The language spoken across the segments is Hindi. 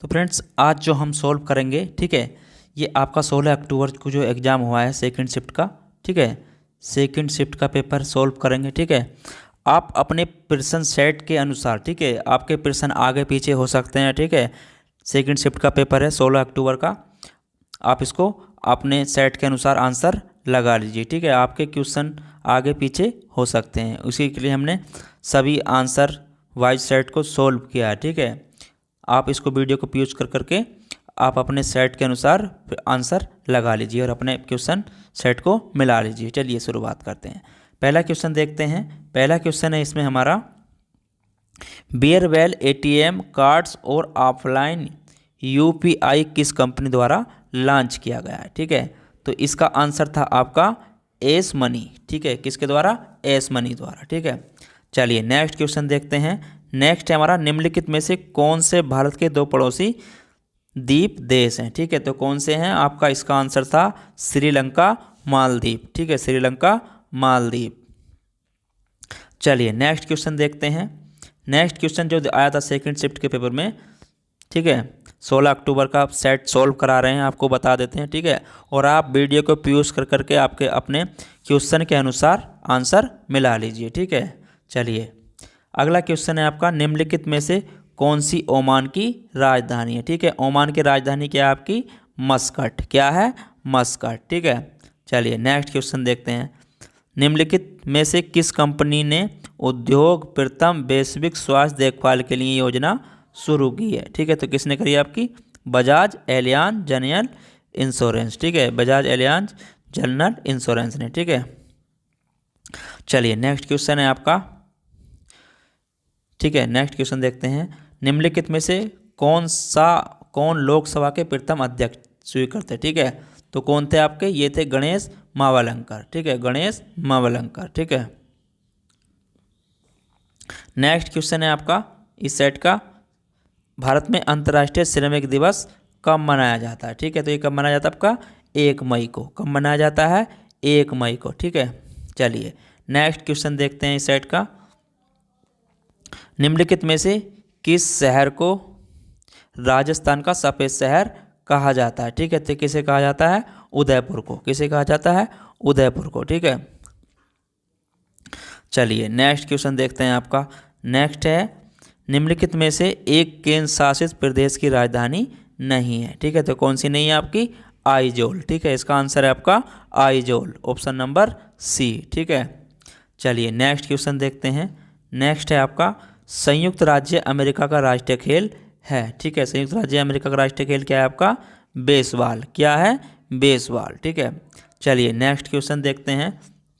तो फ्रेंड्स आज जो हम सॉल्व करेंगे, ठीक है, ये आपका 16 अक्टूबर को जो एग्ज़ाम हुआ है सेकंड शिफ्ट का, ठीक है, सेकंड शिफ्ट का पेपर सॉल्व करेंगे, ठीक है। आप अपने प्रश्न सेट के अनुसार, ठीक है, आपके प्रश्न आगे पीछे हो सकते हैं, ठीक है। सेकंड शिफ्ट का पेपर है 16 अक्टूबर का, आप इसको अपने सेट के अनुसार आंसर लगा लीजिए, ठीक है। आपके क्वेश्चन आगे पीछे हो सकते हैं, उसी के लिए हमने सभी आंसर वाइज सेट को सॉल्व किया है, ठीक है। आप इसको वीडियो को यूज कर करके आप अपने सेट के अनुसार आंसर लगा लीजिए और अपने क्वेश्चन सेट को मिला लीजिए। चलिए शुरुआत करते हैं। पहला क्वेश्चन देखते हैं। पहला क्वेश्चन है इसमें हमारा, बियरवेल एटीएम कार्ड्स और ऑफलाइन यूपीआई किस कंपनी द्वारा लॉन्च किया गया है, ठीक है। तो इसका आंसर था आपका एस मनी, ठीक है, किसके द्वारा? एस मनी द्वारा, ठीक है। चलिए नेक्स्ट क्वेश्चन देखते हैं। नेक्स्ट है हमारा, निम्नलिखित में से कौन से भारत के दो पड़ोसी द्वीप देश हैं, ठीक है। तो कौन से हैं? आपका इसका आंसर था श्रीलंका, मालदीव, ठीक है, श्रीलंका, मालदीव। चलिए नेक्स्ट क्वेश्चन देखते हैं। नेक्स्ट क्वेश्चन जो आया था सेकंड शिफ्ट के पेपर में, ठीक है, 16 अक्टूबर का सेट सॉल्व करा रहे हैं, आपको बता देते हैं, ठीक है। और आप वीडियो को पॉज कर करके आपके अपने क्वेश्चन के अनुसार आंसर मिला लीजिए, ठीक है। चलिए अगला क्वेश्चन है आपका, निम्नलिखित में से कौन सी ओमान की राजधानी है, ठीक है। ओमान की राजधानी क्या है आपकी? मस्कट, क्या है? मस्कट, ठीक है। चलिए नेक्स्ट क्वेश्चन देखते हैं। निम्नलिखित में से किस कंपनी ने उद्योग प्रथम वैश्विक स्वास्थ्य देखभाल के लिए योजना शुरू की है, ठीक है। तो किसने करी? आपकी बजाज एलियांज जनरल इंश्योरेंस, ठीक है, बजाज एलियांज जनरल इंश्योरेंस ने, ठीक है। चलिए नेक्स्ट क्वेश्चन है आपका, ठीक है। नेक्स्ट क्वेश्चन देखते हैं। निम्नलिखित में से कौन लोकसभा के प्रथम अध्यक्ष स्वीकृत थे, ठीक है। तो कौन थे आपके? ये थे गणेश मावलंकर, ठीक है, गणेश मावलंकर, ठीक है। नेक्स्ट क्वेश्चन है आपका इस सेट का, भारत में अंतर्राष्ट्रीय श्रमिक दिवस कब मनाया जाता है, ठीक है। तो ये कब मनाया जाता है आपका? 1 मई को। कब मनाया जाता है? 1 मई को, ठीक है। चलिए नेक्स्ट क्वेश्चन देखते हैं इस सेट का, निम्नलिखित में से किस शहर को राजस्थान का सफ़ेद शहर कहा जाता है, ठीक है। तो किसे कहा जाता है? उदयपुर को। किसे कहा जाता है? उदयपुर को, ठीक है। चलिए नेक्स्ट क्वेश्चन देखते हैं आपका। नेक्स्ट है, निम्नलिखित में से एक केंद्र शासित प्रदेश की राजधानी नहीं है, ठीक है। तो कौन सी नहीं है आपकी? आइजोल, ठीक है। इसका आंसर है आपका आइजोल, ऑप्शन नंबर सी, ठीक है। चलिए नेक्स्ट क्वेश्चन देखते हैं। नेक्स्ट है आपका, संयुक्त राज्य अमेरिका का राष्ट्रीय खेल है, ठीक है। संयुक्त राज्य अमेरिका का राष्ट्रीय खेल क्या है आपका? बेसबॉल, क्या है? बेसबॉल, ठीक है। चलिए नेक्स्ट क्वेश्चन देखते हैं,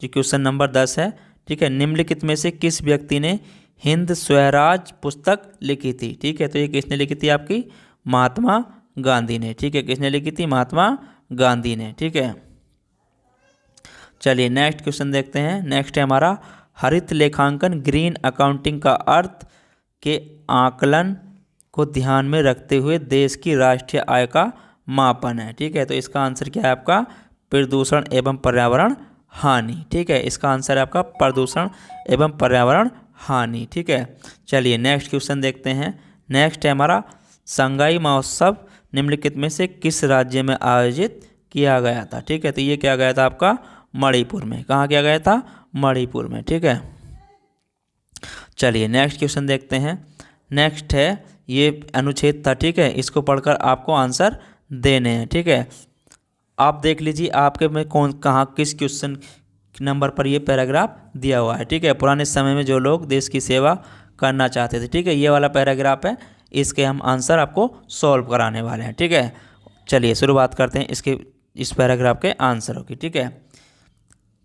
जो क्वेश्चन नंबर 10 है, ठीक है। निम्नलिखित में से किस व्यक्ति ने हिंद स्वराज पुस्तक लिखी थी, ठीक है। तो ये किसने लिखी थी आपकी? महात्मा गांधी ने, ठीक है। किसने लिखी थी? महात्मा गांधी ने, ठीक है। चलिए नेक्स्ट क्वेश्चन देखते हैं। नेक्स्ट है हमारा, हरित लेखांकन ग्रीन अकाउंटिंग का अर्थ के आकलन को ध्यान में रखते हुए देश की राष्ट्रीय आय का मापन है, ठीक है। तो इसका आंसर क्या है आपका? प्रदूषण एवं पर्यावरण हानि, ठीक है। इसका आंसर है आपका प्रदूषण एवं पर्यावरण हानि, ठीक है। चलिए नेक्स्ट क्वेश्चन देखते हैं। नेक्स्ट है हमारा, संगाई महोत्सव निम्नलिखित में से किस राज्य में आयोजित किया गया था, ठीक है। तो ये क्या गया था आपका? मणिपुर में। कहाँ किया गया था? मणिपुर में, ठीक है। चलिए नेक्स्ट क्वेश्चन देखते हैं। नेक्स्ट है, ये अनुच्छेद था, ठीक है, इसको पढ़कर आपको आंसर देने हैं, ठीक है। आप देख लीजिए आपके में कहाँ किस क्वेश्चन नंबर पर ये पैराग्राफ दिया हुआ है, ठीक है। पुराने समय में जो लोग देश की सेवा करना चाहते थे, ठीक है, ये वाला पैराग्राफ है, इसके हम आंसर आपको सॉल्व कराने वाले हैं, ठीक है। चलिए शुरुआत करते हैं इसके इस पैराग्राफ के आंसरों की, ठीक है।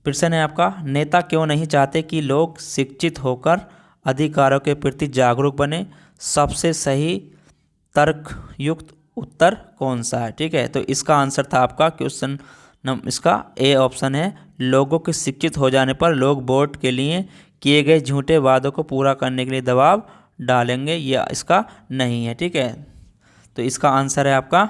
प्रश्न है आपका, नेता क्यों नहीं चाहते कि लोग शिक्षित होकर अधिकारों के प्रति जागरूक बने? सबसे सही तर्कयुक्त उत्तर कौन सा है, ठीक है। तो इसका आंसर था आपका क्वेश्चन इसका ए ऑप्शन है, लोगों के शिक्षित हो जाने पर लोग वोट के लिए किए गए झूठे वादों को पूरा करने के लिए दबाव डालेंगे, यह इसका नहीं है, ठीक है। तो इसका आंसर है आपका,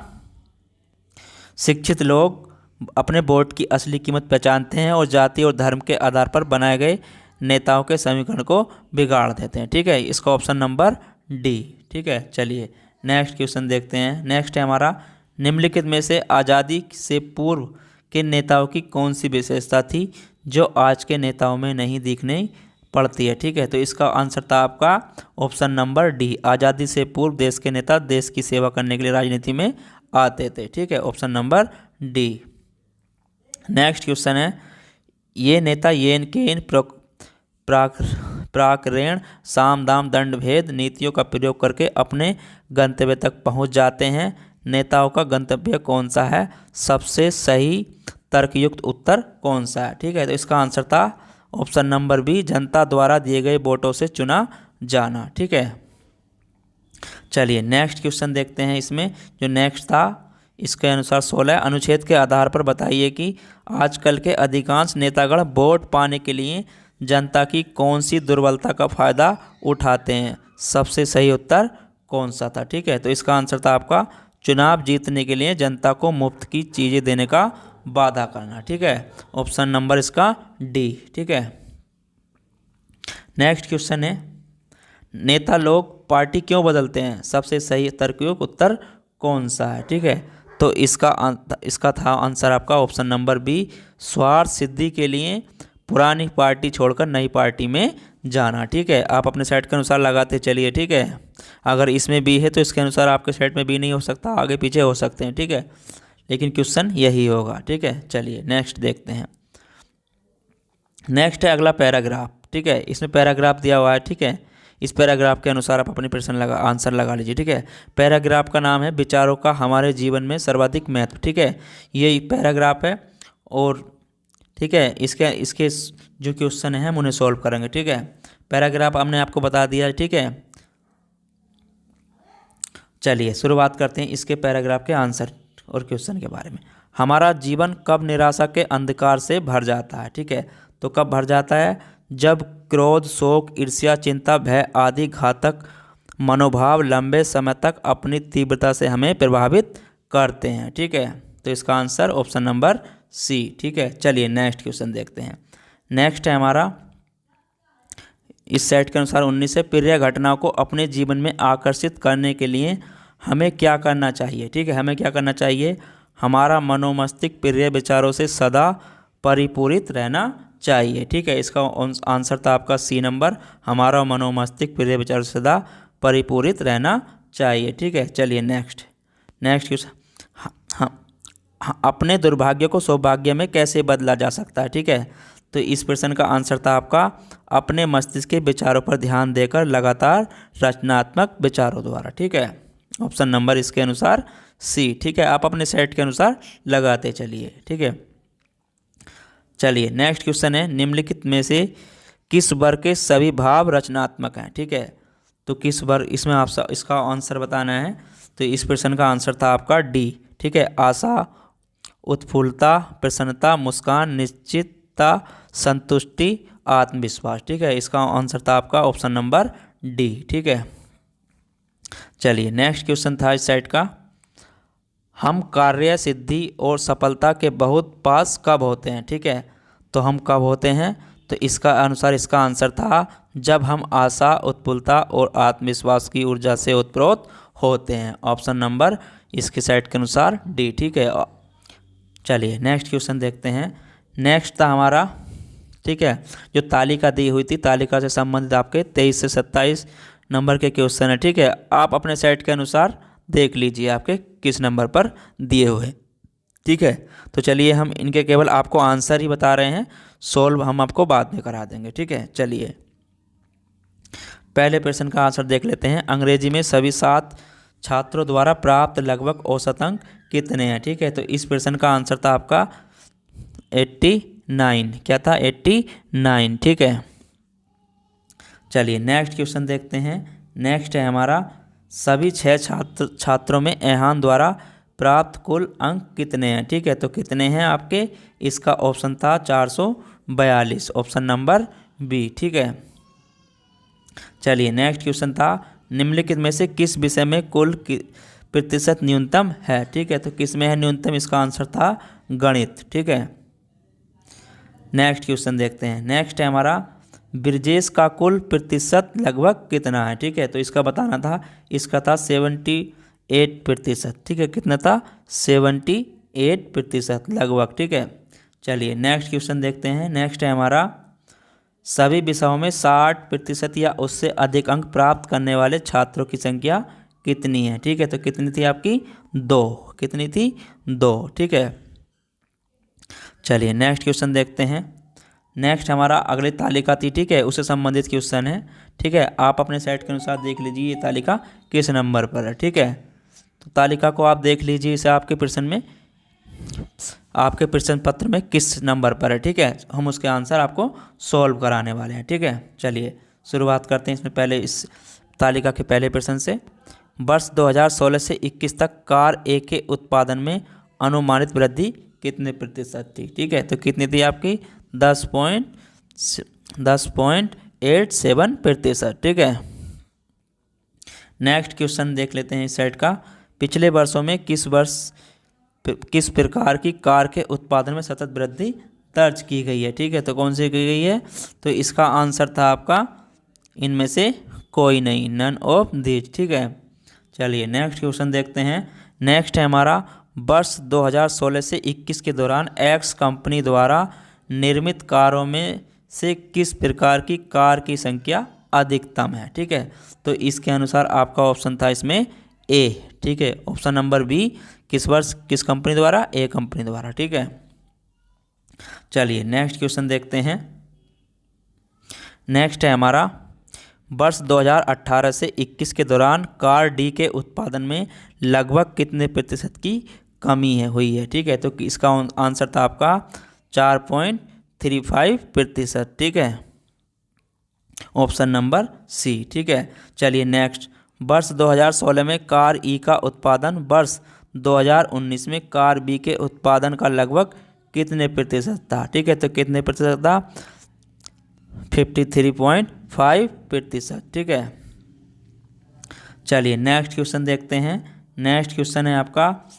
शिक्षित लोग अपने वोट की असली कीमत पहचानते हैं और जाति और धर्म के आधार पर बनाए गए नेताओं के समीकरण को बिगाड़ देते हैं, ठीक है। इसका ऑप्शन नंबर डी, ठीक है। चलिए नेक्स्ट क्वेश्चन देखते हैं। नेक्स्ट है हमारा, निम्नलिखित में से आज़ादी से पूर्व के नेताओं की कौन सी विशेषता थी जो आज के नेताओं में नहीं दिखने पड़ती है। ठीक है, तो इसका आंसर था आपका ऑप्शन नंबर डी, आज़ादी से पूर्व देश के नेता देश की सेवा करने के लिए राजनीति में आते थे। ठीक है, option number D. Next question है, ये नेता येन केन प्राकरण साम दाम दंड भेद नीतियों का प्रयोग करके अपने गंतव्य तक पहुंच जाते हैं। नेताओं का गंतव्य कौन सा है? सबसे सही तर्कयुक्त उत्तर कौन सा है? ठीक है, तो इसका आंसर था ऑप्शन नंबर बी, जनता द्वारा दिए गए वोटों से चुना जाना। ठीक है, चलिए नेक्स्ट क्वेश्चन देखते हैं। इसमें जो नेक्स्ट था इसके अनुसार 16 अनुच्छेद के आधार पर बताइए कि आजकल के अधिकांश नेतागण वोट पाने के लिए जनता की कौन सी दुर्बलता का फायदा उठाते हैं। सबसे सही उत्तर कौन सा था? ठीक है, तो इसका आंसर था आपका चुनाव जीतने के लिए जनता को मुफ्त की चीज़ें देने का वादा करना। ठीक है, ऑप्शन नंबर इसका डी। ठीक है, नेक्स्ट क्वेश्चन है, नेता लोग पार्टी क्यों बदलते हैं? सबसे सही तर्कयुक्त उत्तर कौन सा है? ठीक है, तो इसका था आंसर आपका ऑप्शन नंबर बी, स्वार्थ सिद्धि के लिए पुरानी पार्टी छोड़कर नई पार्टी में जाना। ठीक है, आप अपने सेट के अनुसार लगाते चलिए। ठीक है, अगर इसमें बी है तो इसके अनुसार आपके सेट में बी नहीं हो सकता, आगे पीछे हो सकते हैं। ठीक है, लेकिन क्वेश्चन यही होगा। ठीक है, चलिए नेक्स्ट देखते हैं। नेक्स्ट है अगला पैराग्राफ। ठीक है, इसमें पैराग्राफ दिया हुआ है। ठीक है, इस पैराग्राफ के अनुसार आप अपनी प्रश्न आंसर लगा लीजिए। ठीक है, पैराग्राफ का नाम है विचारों का हमारे जीवन में सर्वाधिक महत्व। ठीक है, ये पैराग्राफ है और ठीक है इसके जो क्वेश्चन है हम उन्हें सॉल्व करेंगे। ठीक है, पैराग्राफ हमने आपको बता दिया। ठीक है, चलिए शुरुआत करते हैं इसके पैराग्राफ के आंसर और क्वेश्चन के बारे में। हमारा जीवन कब निराशा के अंधकार से भर जाता है? ठीक है, तो कब भर जाता है? जब क्रोध, शोक, ईर्ष्या, चिंता, भय आदि घातक मनोभाव लंबे समय तक अपनी तीव्रता से हमें प्रभावित करते हैं। ठीक है, तो इसका आंसर ऑप्शन नंबर सी। ठीक है, चलिए नेक्स्ट क्वेश्चन देखते हैं। नेक्स्ट है हमारा, इस सेट के अनुसार 19 प्रिय घटनाओं को अपने जीवन में आकर्षित करने के लिए हमें क्या करना चाहिए? ठीक है, हमें क्या करना चाहिए? हमारा मनोमस्तिष्क प्रिय विचारों से सदा परिपूरित रहना चाहिए। ठीक है, इसका आंसर था आपका सी नंबर, हमारा मनोमस्तिष्क प्रिय विचारों से सदा परिपूरित रहना चाहिए। ठीक है, चलिए नेक्स्ट क्वेश्चन, अपने दुर्भाग्य को सौभाग्य में कैसे बदला जा सकता है? ठीक है, तो इस प्रश्न का आंसर था आपका अपने मस्तिष्क के विचारों पर ध्यान देकर लगातार रचनात्मक विचारों द्वारा। ठीक है, ऑप्शन नंबर इसके अनुसार सी। ठीक है, आप अपने सेट के अनुसार लगाते चलिए। ठीक है, चलिए नेक्स्ट क्वेश्चन है, निम्नलिखित में से किस वर्ग के सभी भाव रचनात्मक हैं? ठीक है, तो किस वर्ग, इसमें आप इसका आंसर बताना है। तो इस प्रश्न का आंसर था आपका डी। ठीक है, आशा, उत्फुल्लता, प्रसन्नता, मुस्कान, निश्चितता, संतुष्टि, आत्मविश्वास। ठीक है, इसका आंसर था आपका ऑप्शन नंबर डी। ठीक है, चलिए नेक्स्ट क्वेश्चन था इस साइड का, हम कार्य सिद्धि और सफलता के बहुत पास कब होते हैं? ठीक है, तो हम कब होते हैं? तो इसका अनुसार इसका आंसर था जब हम आशा, उत्फुल्लता और आत्मविश्वास की ऊर्जा से उत्प्रोत होते हैं। ऑप्शन नंबर इसके साइड के अनुसार डी। ठीक है, चलिए नेक्स्ट क्वेश्चन देखते हैं। नेक्स्ट था हमारा, ठीक है, जो तालिका दी हुई थी, तालिका से संबंधित आपके 23 से 27 नंबर के क्वेश्चन है। ठीक है, आप अपने सेट के अनुसार देख लीजिए आपके किस नंबर पर दिए हुए। ठीक है, तो चलिए हम इनके केवल आपको आंसर ही बता रहे हैं, सोल्व हम आपको बाद में करा देंगे। ठीक है, चलिए पहले प्रश्न का आंसर देख लेते हैं। अंग्रेजी में सभी 7 छात्रों द्वारा प्राप्त लगभग औसत अंक कितने हैं? ठीक है, तो इस प्रश्न का आंसर था आपका 89। क्या था? 89। ठीक है, चलिए नेक्स्ट क्वेश्चन देखते हैं। नेक्स्ट है हमारा, सभी 6 छात्रों में एहान द्वारा प्राप्त कुल अंक कितने हैं? ठीक है, तो कितने हैं आपके? इसका ऑप्शन था 442, ऑप्शन नंबर बी। ठीक है, चलिए नेक्स्ट क्वेश्चन था, निम्नलिखित में से किस विषय में कुल प्रतिशत न्यूनतम है? ठीक है, तो किस में है न्यूनतम? इसका आंसर था गणित। ठीक है, नेक्स्ट क्वेश्चन देखते हैं। नेक्स्ट है हमारा, ब्रिजेश का कुल प्रतिशत लगभग कितना है। ठीक है, तो इसका बताना था, इसका था 78%। ठीक है, कितना था 78% लगभग। ठीक है, चलिए नेक्स्ट क्वेश्चन देखते हैं। नेक्स्ट है हमारा, सभी विषयों में 60% या उससे अधिक अंक प्राप्त करने वाले छात्रों की संख्या कितनी है। ठीक है, तो कितनी थी आपकी 2, कितनी थी 2। ठीक है, चलिए नेक्स्ट क्वेश्चन देखते हैं। नेक्स्ट हमारा अगली तालिका थी, ठीक है, उससे संबंधित क्वेश्चन है। ठीक है, आप अपने सेट के अनुसार देख लीजिए ये तालिका किस नंबर पर है। ठीक है, तो तालिका को आप देख लीजिए, इसे आपके प्रश्न में, आपके प्रश्न पत्र में किस नंबर पर है। ठीक है, हम उसके आंसर आपको सॉल्व कराने वाले हैं। ठीक है, चलिए शुरुआत करते हैं इसमें पहले इस तालिका के पहले प्रश्न से। वर्ष 2016 से 21 तक कार ए के उत्पादन में अनुमानित वृद्धि कितने प्रतिशत थी। ठीक है, तो कितनी थी आपकी 10.87%। ठीक है, नेक्स्ट क्वेश्चन देख लेते हैं इस सेट का। पिछले वर्षों में किस प्रकार की कार के उत्पादन में सतत वृद्धि दर्ज की गई है। ठीक है, तो कौन सी की गई है, तो इसका आंसर था आपका इनमें से कोई नहीं, नन ऑफ दिस। ठीक है, चलिए नेक्स्ट क्वेश्चन देखते हैं। नेक्स्ट है हमारा, वर्ष 2016 से 21 के दौरान एक्स कंपनी द्वारा निर्मित कारों में से किस प्रकार की कार की संख्या अधिकतम है। ठीक है, तो इसके अनुसार आपका ऑप्शन था इसमें ए। ठीक है, ऑप्शन नंबर बी, किस वर्ष किस कंपनी द्वारा, ए कंपनी द्वारा। ठीक है, चलिए नेक्स्ट क्वेश्चन देखते हैं। नेक्स्ट है हमारा, वर्ष 2018 से 21 के दौरान कार डी के उत्पादन में लगभग कितने प्रतिशत की कमी है हुई है। ठीक है, तो इसका आंसर था आपका 4.35%। ठीक है, ऑप्शन नंबर सी। ठीक है, चलिए नेक्स्ट, वर्ष 2016 में कार ई का उत्पादन वर्ष 2019 में कार बी के उत्पादन का लगभग कितने प्रतिशत था। ठीक है, तो कितने प्रतिशत था 53.5%। ठीक है, चलिए नेक्स्ट क्वेश्चन देखते हैं। नेक्स्ट क्वेश्चन है आपका,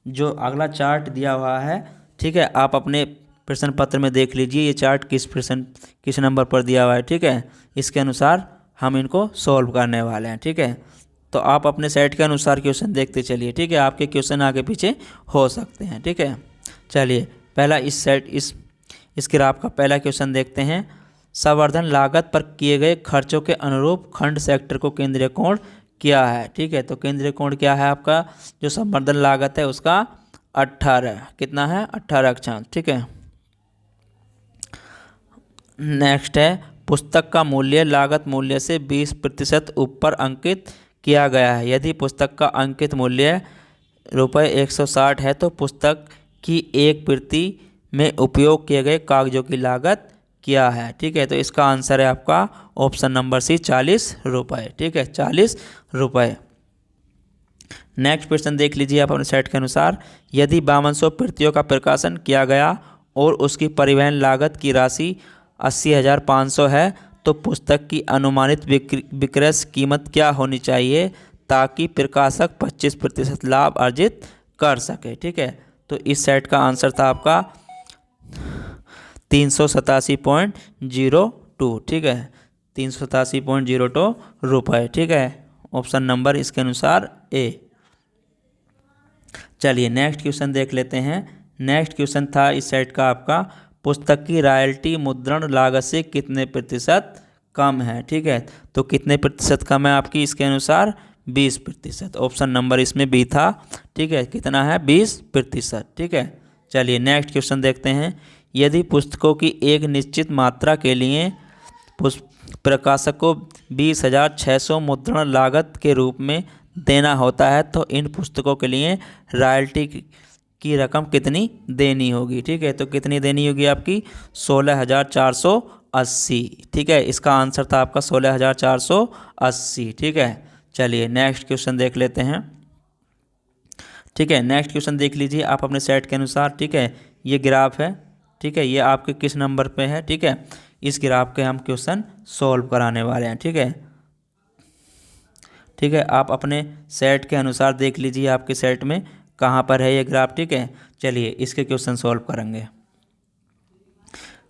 जो अगला चार्ट दिया हुआ है। ठीक है, आप अपने प्रश्न पत्र में देख लीजिए ये चार्ट किस नंबर पर दिया हुआ है। ठीक है, इसके अनुसार हम इनको सॉल्व करने वाले हैं। ठीक है, तो आप अपने सेट के अनुसार क्वेश्चन देखते चलिए। ठीक है, आपके क्वेश्चन आगे पीछे हो सकते हैं। ठीक है, चलिए पहला इस ग्राफ का पहला क्वेश्चन देखते हैं। संवर्धन लागत पर किए गए खर्चों के अनुरूप खंड सेक्टर को केंद्रीय कोण क्या है। ठीक है, तो केंद्रीय कोण क्या है आपका, जो संवर्धन लागत है उसका 18, कितना है 18 अक्षांश। ठीक है, नेक्स्ट है, पुस्तक का मूल्य लागत मूल्य से 20% ऊपर अंकित किया गया है। यदि पुस्तक का अंकित मूल्य ₹160 है तो पुस्तक की एक प्रति में उपयोग किए गए कागजों की लागत क्या है। ठीक है, तो इसका आंसर है आपका ऑप्शन नंबर सी, ₹40। ठीक है, ₹40। नेक्स्ट क्वेश्चन देख लीजिए आप अपने सेट के अनुसार। यदि 5200 प्रतियों का प्रकाशन किया गया और उसकी परिवहन लागत की राशि 80,500 है तो पुस्तक की अनुमानित विक्रय कीमत क्या होनी चाहिए ताकि प्रकाशक 25% लाभ अर्जित कर सके। ठीक है, तो इस सेट का आंसर था आपका 387.02। ठीक है, 387.02 रुपये। ठीक है, ऑप्शन नंबर इसके अनुसार ए। चलिए नेक्स्ट क्वेश्चन देख लेते हैं। नेक्स्ट क्वेश्चन था इस सेट का आपका, पुस्तक की रॉयल्टी मुद्रण लागत से कितने प्रतिशत कम है। ठीक है, तो कितने प्रतिशत कम है आपकी, इसके अनुसार 20%। ऑप्शन नंबर इसमें बी था। ठीक है, कितना है 20%। ठीक है, चलिए नेक्स्ट क्वेश्चन देखते हैं। यदि पुस्तकों की एक निश्चित मात्रा के लिए प्रकाशक को 20,600 मुद्रण लागत के रूप में देना होता है तो इन पुस्तकों के लिए रॉयल्टी की रकम कितनी देनी होगी। ठीक है, तो कितनी देनी होगी आपकी 16,480। ठीक है, इसका आंसर था आपका 16,480। ठीक है, चलिए नेक्स्ट क्वेश्चन देख लेते हैं। ठीक है, नेक्स्ट क्वेश्चन देख लीजिए आप अपने सेट के अनुसार। ठीक है, ये ग्राफ है। ठीक है, ये आपके किस नंबर पे है। ठीक है, इस ग्राफ के हम क्वेश्चन सॉल्व कराने वाले हैं। ठीक है, ठीक है, आप अपने सेट के अनुसार देख लीजिए आपके सेट में कहाँ पर है ये ग्राफ। ठीक है, चलिए इसके क्वेश्चन सॉल्व करेंगे।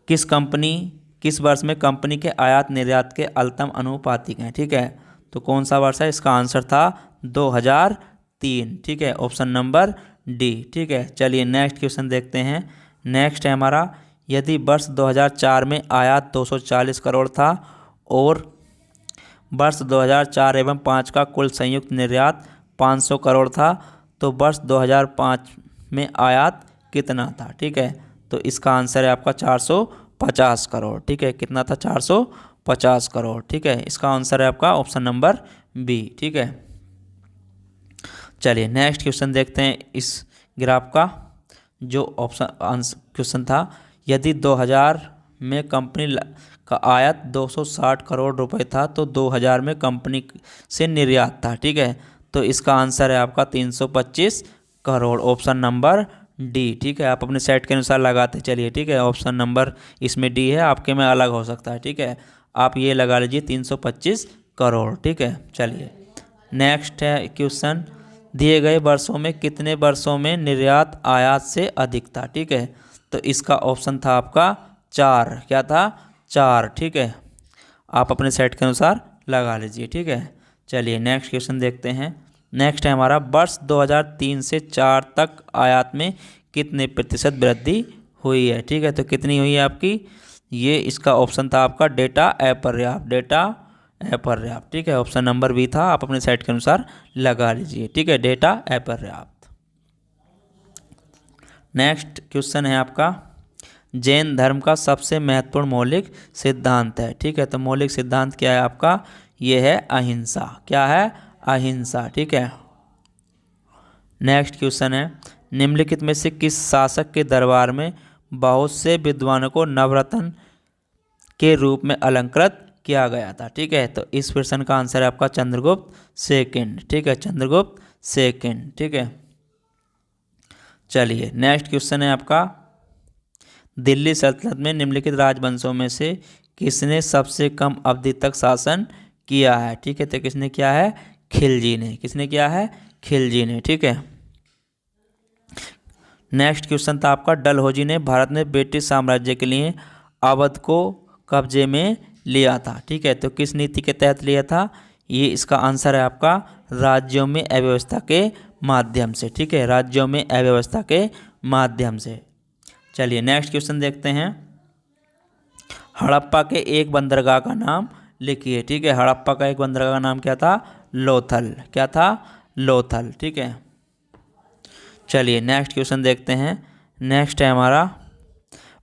किस कंपनी किस वर्ष में कंपनी के आयात निर्यात के अल्पतम अनुपातिक हैं, ठीक है। तो कौन सा वर्ष है, इसका आंसर था 2003, ठीक है, ऑप्शन नंबर डी, ठीक है। चलिए नेक्स्ट क्वेश्चन देखते हैं। नेक्स्ट है हमारा, यदि वर्ष 2004 में आयात 240 करोड़ था और वर्ष 2004 एवं 5 का कुल संयुक्त निर्यात 500 करोड़ था, तो वर्ष 2005 में आयात कितना था, ठीक है। तो इसका आंसर है आपका 450 करोड़, ठीक है। कितना था, 450 करोड़, ठीक है। इसका आंसर है आपका ऑप्शन नंबर बी, ठीक है। चलिए नेक्स्ट क्वेश्चन देखते हैं इस ग्राफ का। जो ऑप्शन क्वेश्चन था, यदि 2000 में कंपनी का आयात 260 करोड़ रुपए था तो 2000 में कंपनी से निर्यात था, ठीक है। तो इसका आंसर है आपका 325 करोड़, ऑप्शन नंबर डी, ठीक है। आप अपने सेट के अनुसार लगाते चलिए, ठीक है। ऑप्शन नंबर इसमें डी है, आपके में अलग हो सकता है, ठीक है। आप ये लगा लीजिए 325 करोड़, ठीक है। चलिए नेक्स्ट है क्वेश्चन, दिए गए वर्षों में कितने वर्षों में निर्यात आयात से अधिक था, ठीक है। तो इसका ऑप्शन था आपका 4, क्या था, 4, ठीक है। आप अपने सेट के अनुसार लगा लीजिए, ठीक है। चलिए नेक्स्ट क्वेश्चन देखते हैं। नेक्स्ट है हमारा, वर्ष 2003 से 4 तक आयात में कितने प्रतिशत वृद्धि हुई है, ठीक है। तो कितनी हुई है आपकी, ये इसका ऑप्शन था आपका डेटा अपर्याप्त, डेटा अपर्याप्त, ठीक है। ऑप्शन नंबर बी था, आप अपने सेट के अनुसार लगा लीजिए, ठीक है, डेटा अपर्याप्त। नेक्स्ट क्वेश्चन है आपका, जैन धर्म का सबसे महत्वपूर्ण मौलिक सिद्धांत है, ठीक है। तो मौलिक सिद्धांत क्या है आपका, ये है अहिंसा, क्या है, अहिंसा, ठीक है। नेक्स्ट क्वेश्चन है, निम्नलिखित में से किस शासक के दरबार में बहुत से विद्वानों को नवरत्न के रूप में अलंकृत किया गया था, ठीक है। तो इस प्रश्न का आंसर है आपका चंद्रगुप्त सेकंड, ठीक है, चंद्रगुप्त सेकंड, ठीक है। चलिए नेक्स्ट क्वेश्चन है आपका, दिल्ली सल्तनत में निम्नलिखित राजवंशों में से किसने सबसे कम अवधि तक शासन किया है, ठीक है। तो किसने किया है, खिलजी ने, किसने किया है, खिलजी ने, ठीक है। नेक्स्ट क्वेश्चन था आपका, डलहौजी ने भारत में ब्रिटिश साम्राज्य के लिए अवध को कब्जे में लिया था, ठीक है। तो किस नीति के तहत लिया था, ये इसका आंसर है आपका राज्यों में अव्यवस्था के माध्यम से, ठीक है, राज्यों में अव्यवस्था के माध्यम से। चलिए नेक्स्ट क्वेश्चन देखते हैं, हड़प्पा के एक बंदरगाह का नाम लिखिए, ठीक है। हड़प्पा का एक बंदरगाह का नाम क्या था, लोथल, क्या था, लोथल, ठीक है। चलिए नेक्स्ट क्वेश्चन देखते हैं। नेक्स्ट है हमारा,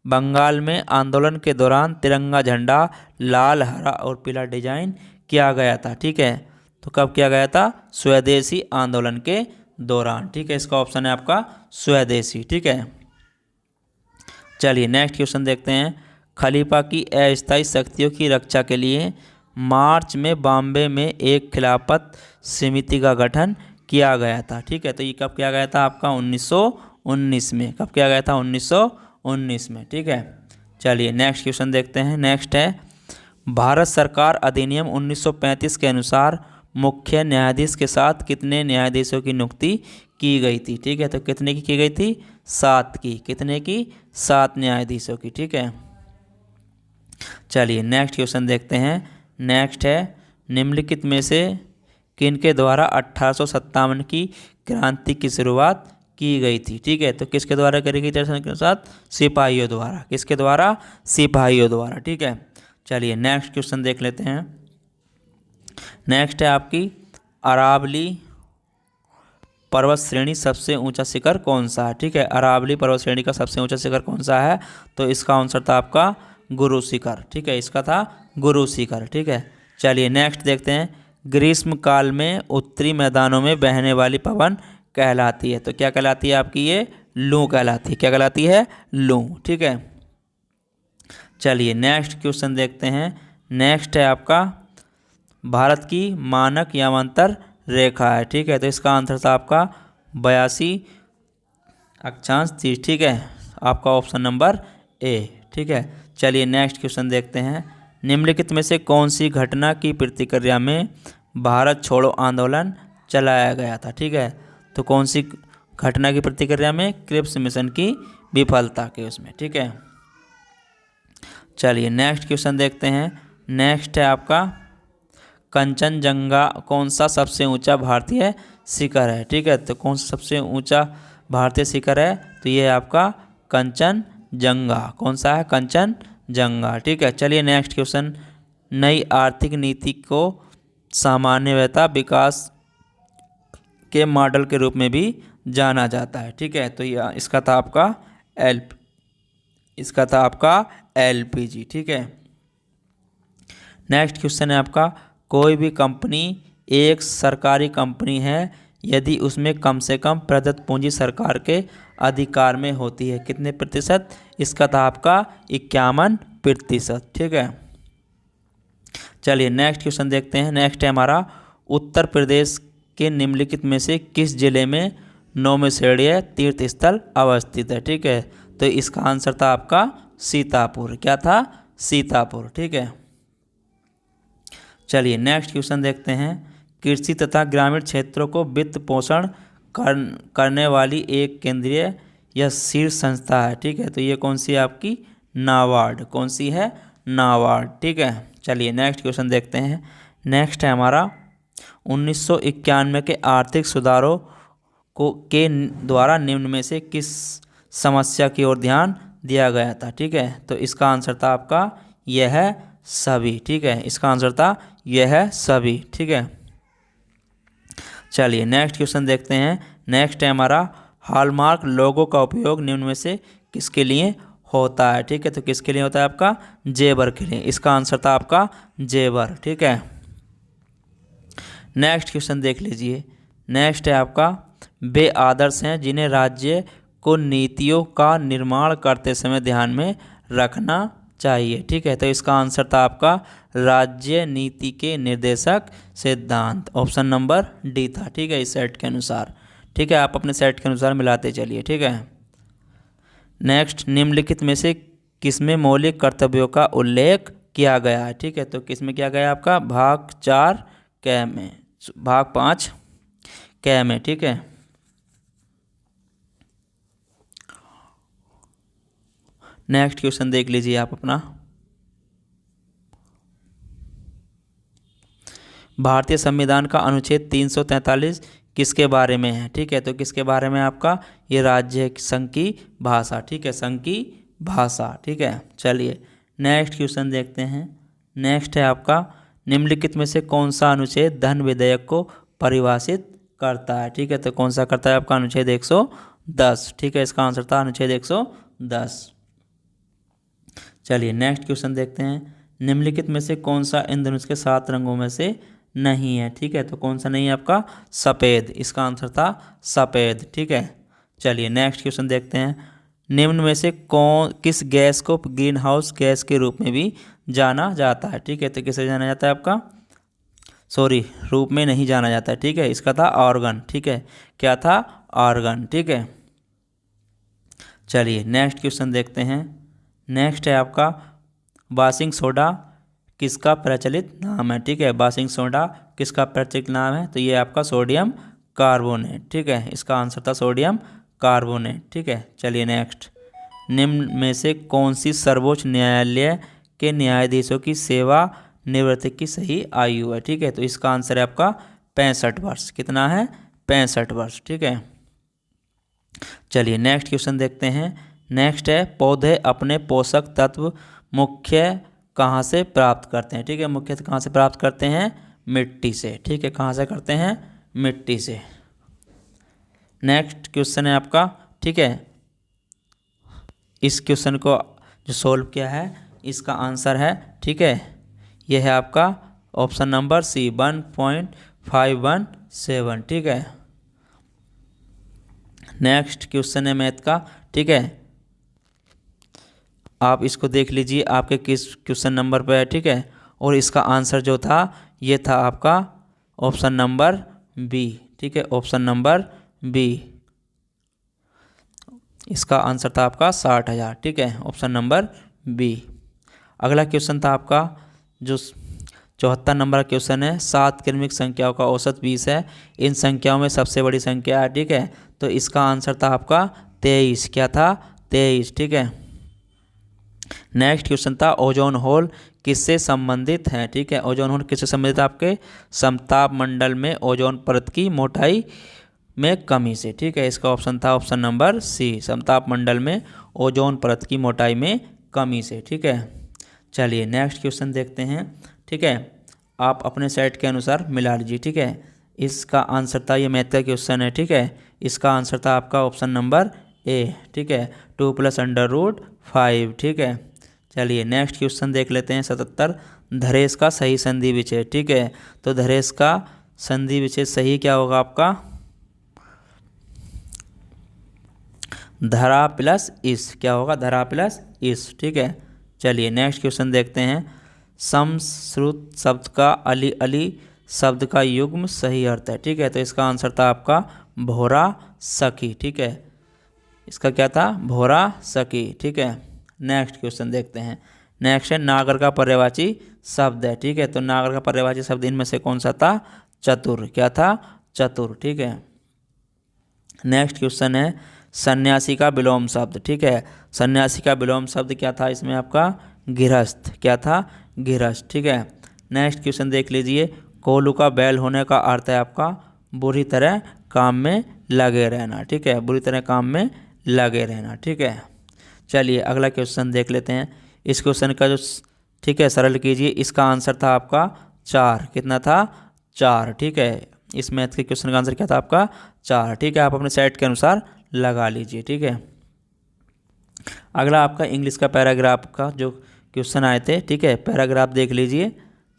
बंगाल में आंदोलन के दौरान तिरंगा झंडा लाल, हरा और पीला डिजाइन किया गया था, ठीक है। तो कब किया गया था, स्वदेशी आंदोलन के दौरान, ठीक है। इसका ऑप्शन है आपका स्वदेशी, ठीक है। चलिए नेक्स्ट क्वेश्चन देखते हैं, खलीफा की अस्थायी शक्तियों की रक्षा के लिए मार्च में बॉम्बे में एक खिलाफत समिति का गठन किया गया था, ठीक है। तो ये कब किया गया था आपका 1919 में, कब किया गया था 1919 में, ठीक है। चलिए नेक्स्ट क्वेश्चन देखते हैं। नेक्स्ट है, भारत सरकार अधिनियम 1935 के अनुसार मुख्य न्यायाधीश के साथ कितने न्यायाधीशों की नियुक्ति की गई थी, ठीक है। तो कितने की गई थी, 7 की, कितने की, 7 न्यायाधीशों की, ठीक है। चलिए नेक्स्ट क्वेश्चन देखते हैं। नेक्स्ट है, निम्नलिखित में से किनके द्वारा 1857 की क्रांति की शुरुआत की गई थी, ठीक है। तो किसके द्वारा करी गई थी, के साथ सिपाहियों द्वारा, किसके द्वारा, सिपाहियों द्वारा, ठीक है। चलिए नेक्स्ट क्वेश्चन देख लेते हैं। नेक्स्ट है आपकी, अरावली पर्वत श्रेणी सबसे ऊंचा शिखर कौन सा है, ठीक है। अरावली पर्वत श्रेणी का सबसे ऊंचा शिखर कौन सा है, तो इसका आंसर था आपका गुरु शिखर, ठीक है। इसका था गुरु शिखर, ठीक है। चलिए नेक्स्ट देखते हैं, ग्रीष्म काल में उत्तरी मैदानों में बहने वाली पवन कहलाती है, तो क्या कहलाती है आपकी, ये लू कहलाती है, क्या कहलाती है, लू, ठीक है। चलिए नेक्स्ट क्वेश्चन देखते हैं। नेक्स्ट है आपका, भारत की मानक यामांतर रेखा है, ठीक है। तो इसका आंसर था आपका 82 अक्षांश 30, ठीक है। आपका ऑप्शन नंबर ए, ठीक है। चलिए नेक्स्ट क्वेश्चन देखते हैं, निम्नलिखित में से कौन सी घटना की प्रतिक्रिया में भारत छोड़ो आंदोलन चलाया गया था, ठीक है। तो कौन सी घटना की प्रतिक्रिया में, क्रिप्स मिशन की विफलता के उसमें, ठीक है। चलिए नेक्स्ट क्वेश्चन देखते हैं। नेक्स्ट है आपका कंचनजंगा कौन सा सबसे ऊंचा भारतीय शिखर है। ठीक है, तो कौन सा सबसे ऊंचा भारतीय शिखर है, तो ये है आपका कंचनजंगा। कौन सा है, कंचनजंगा। ठीक है, चलिए नेक्स्ट क्वेश्चन। नई आर्थिक नीति को सामान्यतः विकास के मॉडल के रूप में भी जाना जाता है। ठीक है, तो यह इसका था आपका एलपीजी। ठीक है, नेक्स्ट क्वेश्चन है आपका कोई भी कंपनी एक सरकारी कंपनी है यदि उसमें कम से कम प्रदत्त पूंजी सरकार के अधिकार में होती है। कितने प्रतिशत, इसका था आपका 51%। ठीक है, चलिए नेक्स्ट क्वेश्चन देखते हैं। नेक्स्ट है हमारा उत्तर प्रदेश के निम्नलिखित में से किस जिले में नौमिषणीय तीर्थ स्थल अवस्थित है। ठीक है, तो इसका आंसर था आपका सीतापुर। क्या था, सीतापुर। ठीक है, चलिए नेक्स्ट क्वेश्चन देखते हैं। कृषि तथा ग्रामीण क्षेत्रों को वित्त पोषण करने वाली एक केंद्रीय या शीर्ष संस्था है। ठीक है, तो ये कौन सी है आपकी, नाबार्ड। कौन सी है, नाबार्ड। ठीक है, चलिए नेक्स्ट क्वेश्चन देखते हैं। नेक्स्ट है हमारा 1991 के आर्थिक सुधारों के द्वारा निम्न में से किस समस्या की ओर ध्यान दिया गया था। ठीक है, तो इसका आंसर था आपका यह है सभी। ठीक है, इसका आंसर था यह है सभी। ठीक है, चलिए नेक्स्ट क्वेश्चन देखते हैं। नेक्स्ट है हमारा हॉलमार्क लोगो का उपयोग निम्न में से किसके लिए होता है। ठीक है, तो किसके लिए होता है, आपका जेवर के लिए। इसका आंसर था आपका जेवर। ठीक है, नेक्स्ट क्वेश्चन देख लीजिए। नेक्स्ट है आपका वे आदर्श हैं जिन्हें राज्य को नीतियों का निर्माण करते समय ध्यान में रखना चाहिए। ठीक है, तो इसका आंसर था आपका राज्य नीति के निर्देशक सिद्धांत। ऑप्शन नंबर डी था। ठीक है, इस सेट के अनुसार। ठीक है, आप अपने सेट के अनुसार मिलाते चलिए। ठीक है, नेक्स्ट निम्नलिखित में से किसमें मौलिक कर्तव्यों का उल्लेख किया गया है। ठीक है, तो किसमें किया गया है, आपका भाग 4 क में, भाग 5 क में। ठीक है, नेक्स्ट क्वेश्चन देख लीजिए आप अपना। भारतीय संविधान का अनुच्छेद 343 किसके बारे में है। ठीक है, तो किसके बारे में आपका, ये राज्य संघ की भाषा। ठीक है, संघ की भाषा। ठीक है, चलिए नेक्स्ट क्वेश्चन देखते हैं। नेक्स्ट है आपका निम्नलिखित में से कौन सा अनुच्छेद धन विधेयक को परिभाषित करता है। ठीक है, तो कौन सा करता है, आपका अनुच्छेद 110। ठीक है, इसका आंसर था अनुच्छेद 110। चलिए नेक्स्ट क्वेश्चन देखते हैं। निम्नलिखित में से कौन सा इंद्रधनुष के 7 रंगों में से नहीं है। ठीक है, तो कौन सा नहीं है, आपका सफ़ेद। इसका आंसर था सफ़ेद। ठीक है, चलिए नेक्स्ट क्वेश्चन देखते हैं। निम्न में से किस गैस को ग्रीन हाउस गैस के रूप में भी जाना जाता है। ठीक है, तो किसे जाना जाता है, आपका रूप में नहीं जाना जाता है। ठीक है, इसका था ऑर्गन। ठीक है, क्या था, ऑर्गन। ठीक है, चलिए नेक्स्ट क्वेश्चन देखते हैं। नेक्स्ट है आपका वाशिंग सोडा किसका प्रचलित नाम है। ठीक है, वाशिंग सोडा किसका प्रचलित नाम है, तो ये आपका सोडियम कार्बोनेट। ठीक है, इसका आंसर था सोडियम कार्बोनेट। ठीक है, चलिए नेक्स्ट निम्न में से कौन सी सर्वोच्च न्यायालय के न्यायाधीशों की सेवा निवृत्ति की सही आयु है। ठीक है, तो इसका आंसर है आपका 65 वर्ष। कितना है, 65 वर्ष। ठीक है, चलिए नेक्स्ट क्वेश्चन देखते हैं। नेक्स्ट है पौधे अपने पोषक तत्व मुख्य कहाँ से प्राप्त करते हैं। ठीक है, मुख्यतः कहाँ से प्राप्त करते हैं, मिट्टी से। ठीक है, कहाँ से करते हैं, मिट्टी से। नेक्स्ट क्वेश्चन है आपका। ठीक है, इस क्वेश्चन को जो सोल्व किया है इसका आंसर है, ठीक है, यह है आपका ऑप्शन नंबर सी 1.517। ठीक है, नेक्स्ट क्वेश्चन है मैथ का। ठीक है, आप इसको देख लीजिए आपके किस क्वेश्चन नंबर पे है। ठीक है, और इसका आंसर जो था ये था आपका ऑप्शन नंबर बी। ठीक है, ऑप्शन नंबर बी, इसका आंसर था आपका 60,000। ठीक है, ऑप्शन नंबर बी। अगला क्वेश्चन था आपका जो 74 नंबर का क्वेश्चन है। 7 क्रमिक संख्याओं का औसत 20 है, इन संख्याओं में सबसे बड़ी संख्या है। ठीक है, तो इसका आंसर था आपका 23। क्या था, 23। ठीक है, नेक्स्ट क्वेश्चन था ओजोन होल किससे संबंधित है। ठीक है, ओजोन होल किससे संबंधित है आपके समताप मंडल में ओजोन परत की मोटाई में कमी से। ठीक है, इसका ऑप्शन था ऑप्शन नंबर सी, समताप मंडल में ओजोन परत की मोटाई में कमी से। ठीक है, चलिए नेक्स्ट क्वेश्चन देखते हैं। ठीक है, आप अपने सेट के अनुसार मिला लीजिए। ठीक है, इसका आंसर था, ये मैथ का क्वेश्चन है। ठीक है, इसका आंसर था आपका ऑप्शन नंबर ए। ठीक है, 2 + √5। ठीक है, चलिए नेक्स्ट क्वेश्चन देख लेते हैं 77, धरेश का सही संधि विच्छेद। ठीक है, तो धरेश का संधि विच्छेद सही क्या होगा आपका, धरा प्लस इस, क्या होगा, धरा प्लस इस। ठीक है, चलिए नेक्स्ट क्वेश्चन देखते हैं। समश्रुत शब्द का अली अली शब्द का युग्म सही अर्थ है। ठीक है, तो इसका आंसर था आपका भोरा सखी। ठीक है, इसका क्या था, भोरा सखी। ठीक है, नेक्स्ट क्वेश्चन देखते हैं। नेक्स्ट है नागर का पर्यायवाची शब्द है। ठीक है, तो नागर का पर्यायवाची शब्द इनमें से कौन सा था, चतुर। क्या था, चतुर। ठीक है, नेक्स्ट क्वेश्चन है सन्यासी का विलोम शब्द। ठीक है, सन्यासी का विलोम शब्द क्या था इसमें आपका, गृहस्थ। क्या था, गृहस्थ। ठीक है, नेक्स्ट क्वेश्चन देख लीजिए। कोल्हू का बैल होने का अर्थ है आपका बुरी तरह काम में लगे रहना। ठीक है, बुरी तरह काम में लगे रहना। ठीक है, चलिए अगला क्वेश्चन देख लेते हैं। इस क्वेश्चन का जो ठीक है सरल कीजिए। इसका आंसर था आपका 4। कितना था, 4। ठीक है, इस मैथ के क्वेश्चन का आंसर क्या था आपका 4। ठीक है, आप अपने सेट के अनुसार लगा लीजिए। ठीक है, अगला आपका इंग्लिश का पैराग्राफ का जो क्वेश्चन आए थे। ठीक है, पैराग्राफ देख लीजिए।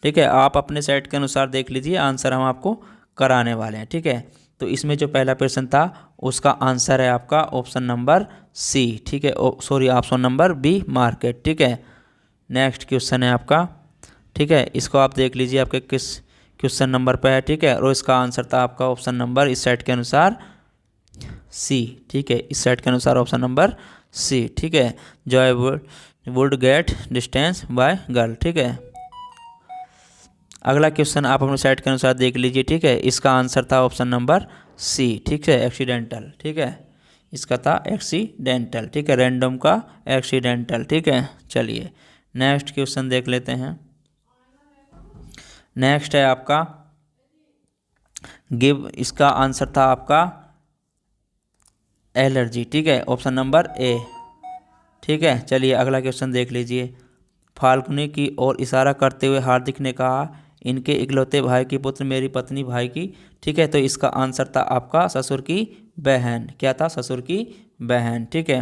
ठीक है, आप अपने सेट के अनुसार देख लीजिए, आंसर हम आपको कराने वाले हैं। ठीक है, तो इसमें जो पहला प्रश्न था उसका आंसर है आपका ऑप्शन नंबर सी। ठीक है, sorry option number B market. ठीक है, नेक्स्ट क्वेश्चन है आपका। ठीक है, इसको आप देख लीजिए आपके किस क्वेश्चन नंबर पे है। ठीक है, और इसका आंसर था आपका ऑप्शन नंबर इस सेट के अनुसार सी। ठीक है, इस सेट के अनुसार ऑप्शन नंबर सी। ठीक है, Joy would get distance by girl. ठीक है, अगला क्वेश्चन आप अपने सेट के अनुसार देख लीजिए। ठीक है, इसका आंसर था ऑप्शन नंबर सी। ठीक है, एक्सीडेंटल। ठीक है, इसका था एक्सीडेंटल। ठीक है, रैंडम का एक्सीडेंटल। ठीक है, चलिए नेक्स्ट क्वेश्चन देख लेते हैं। नेक्स्ट है आपका गिव, इसका आंसर था आपका एलर्जी। ठीक है, ऑप्शन नंबर ए। ठीक है, चलिए अगला क्वेश्चन देख लीजिए। फाल्गुनी की ओर इशारा करते हुए हार्दिक ने कहा, इनके इकलौते भाई की पुत्र मेरी पत्नी भाई की। ठीक है, तो इसका आंसर था आपका ससुर की बहन। क्या था, ससुर की बहन। ठीक है,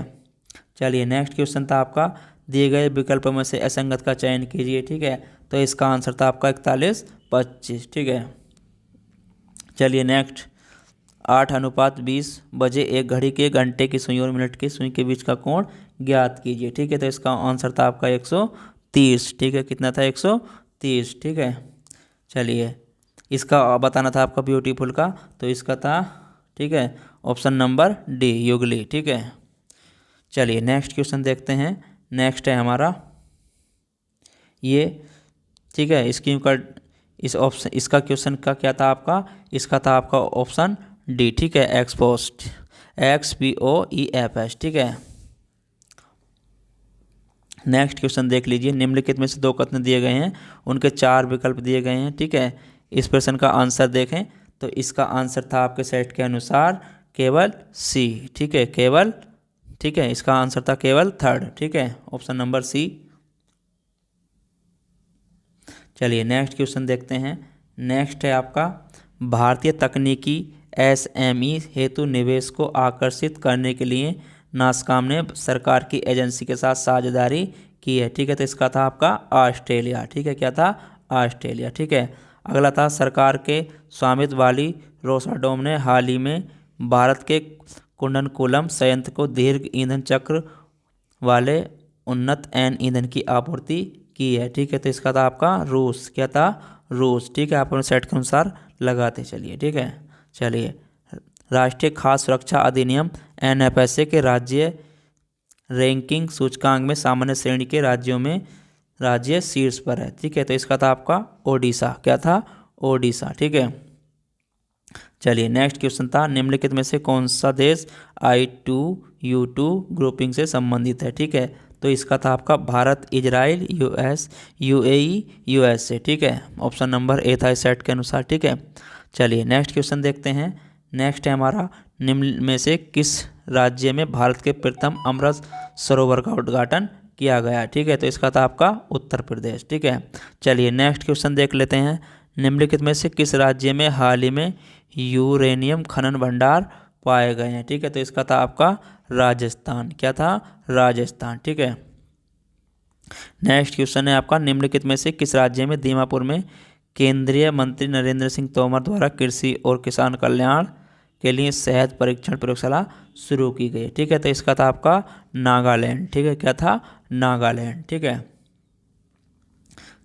चलिए नेक्स्ट क्वेश्चन था आपका दिए गए विकल्पों में से असंगत का चयन कीजिए। ठीक है, तो इसका आंसर था आपका 41-25। ठीक है, चलिए नेक्स्ट 8:20 बजे एक घड़ी के घंटे की सुई और मिनट की सुई के बीच का कोण ज्ञात कीजिए। ठीक है, तो इसका आंसर था आपका 130। ठीक है, कितना था, 130। ठीक है, चलिए इसका बताना था आपका ब्यूटीफुल का, तो इसका था ठीक है ऑप्शन नंबर डी युगली। ठीक है, चलिए नेक्स्ट क्वेश्चन देखते हैं। नेक्स्ट है हमारा ये। ठीक है, स्कीम का इस ऑप्शन, इसका क्वेश्चन का क्या था आपका, इसका था आपका ऑप्शन डी। ठीक है, एक्सपोस्ट, XPOEFS। ठीक है, नेक्स्ट क्वेश्चन देख लीजिए। निम्नलिखित में से 2 कथन दिए गए हैं, उनके 4 विकल्प दिए गए हैं। ठीक है, इस प्रश्न का आंसर देखें तो इसका आंसर था आपके सेट के अनुसार केवल सी। ठीक है, केवल। ठीक है, इसका आंसर था केवल 3rd। ठीक है, ऑप्शन नंबर सी। चलिए नेक्स्ट क्वेश्चन देखते हैं। नेक्स्ट है आपका भारतीय तकनीकी SME हेतु निवेश को आकर्षित करने के लिए नासकॉम ने सरकार की एजेंसी के साथ साझेदारी की है। ठीक है, तो इसका था आपका ऑस्ट्रेलिया। ठीक है, क्या था, ऑस्ट्रेलिया। ठीक है, अगला था सरकार के स्वामित्व वाली रोसाडोम ने हाल ही में भारत के कुंडनकुलम संयंत्र को दीर्घ ईंधन चक्र वाले उन्नत एन ईंधन की आपूर्ति की है। ठीक है, तो इसका था आपका रूस। क्या था, रूस। ठीक है, आप अपने सेट के अनुसार लगाते चलिए। ठीक है, चलिए राष्ट्रीय खाद्य सुरक्षा अधिनियम NFSA के राज्य रैंकिंग सूचकांक में सामान्य श्रेणी के राज्यों में राज्य शीर्ष पर है। ठीक है, तो इसका था आपका ओडिशा। क्या था, ओडिशा। ठीक है, चलिए नेक्स्ट क्वेश्चन था निम्नलिखित में से कौन सा देश I2U2 ग्रुपिंग से संबंधित है। ठीक है, तो इसका था आपका Bharat, Israel, US, UAE, USA. ठीक है, ऑप्शन नंबर ए था इस सेट के अनुसार। ठीक है, चलिए नेक्स्ट क्वेश्चन देखते हैं। नेक्स्ट है हमारा, निम्न में से किस राज्य में भारत के प्रथम अमृत सरोवर का उद्घाटन किया गया? ठीक है, तो इसका था आपका उत्तर प्रदेश। ठीक है, चलिए नेक्स्ट क्वेश्चन देख लेते हैं। निम्नलिखित में से किस राज्य में हाल ही में यूरेनियम खनन भंडार पाए गए हैं? ठीक है, तो इसका था आपका राजस्थान। क्या था? राजस्थान। ठीक है, नेक्स्ट क्वेश्चन है आपका, निम्नलिखित में से किस राज्य में दीमापुर में केंद्रीय मंत्री नरेंद्र सिंह तोमर द्वारा कृषि और किसान कल्याण के लिए शहद परीक्षण प्रयोगशाला शुरू की गई? ठीक है, तो इसका था आपका नागालैंड। ठीक है, क्या था? नागालैंड। ठीक है,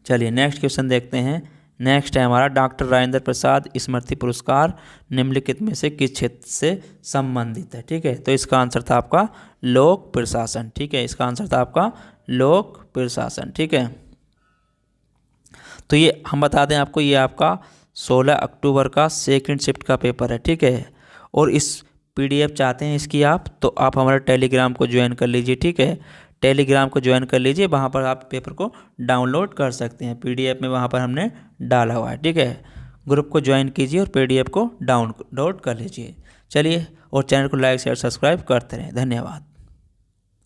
चलिए नेक्स्ट क्वेश्चन देखते हैं। नेक्स्ट है हमारा, डॉक्टर राजेंद्र प्रसाद स्मृति पुरस्कार निम्नलिखित में से किस क्षेत्र से संबंधित है? ठीक है, तो इसका आंसर था आपका लोक प्रशासन। ठीक है, इसका आंसर था आपका लोक प्रशासन। ठीक है, तो ये हम बता दें आपको, ये आपका 16 अक्टूबर का सेकंड शिफ्ट का पेपर है। ठीक है, और इस पीडीएफ चाहते हैं इसकी आप, तो आप हमारे टेलीग्राम को ज्वाइन कर लीजिए। ठीक है, टेलीग्राम को ज्वाइन कर लीजिए, वहाँ पर आप पेपर को डाउनलोड कर सकते हैं। पीडीएफ में वहाँ पर हमने डाला हुआ है। ठीक है, ग्रुप को ज्वाइन कीजिए और पीडीएफ को डाउनलोड कर लीजिए। चलिए, और चैनल को लाइक शेयर सब्सक्राइब करते रहें। धन्यवाद।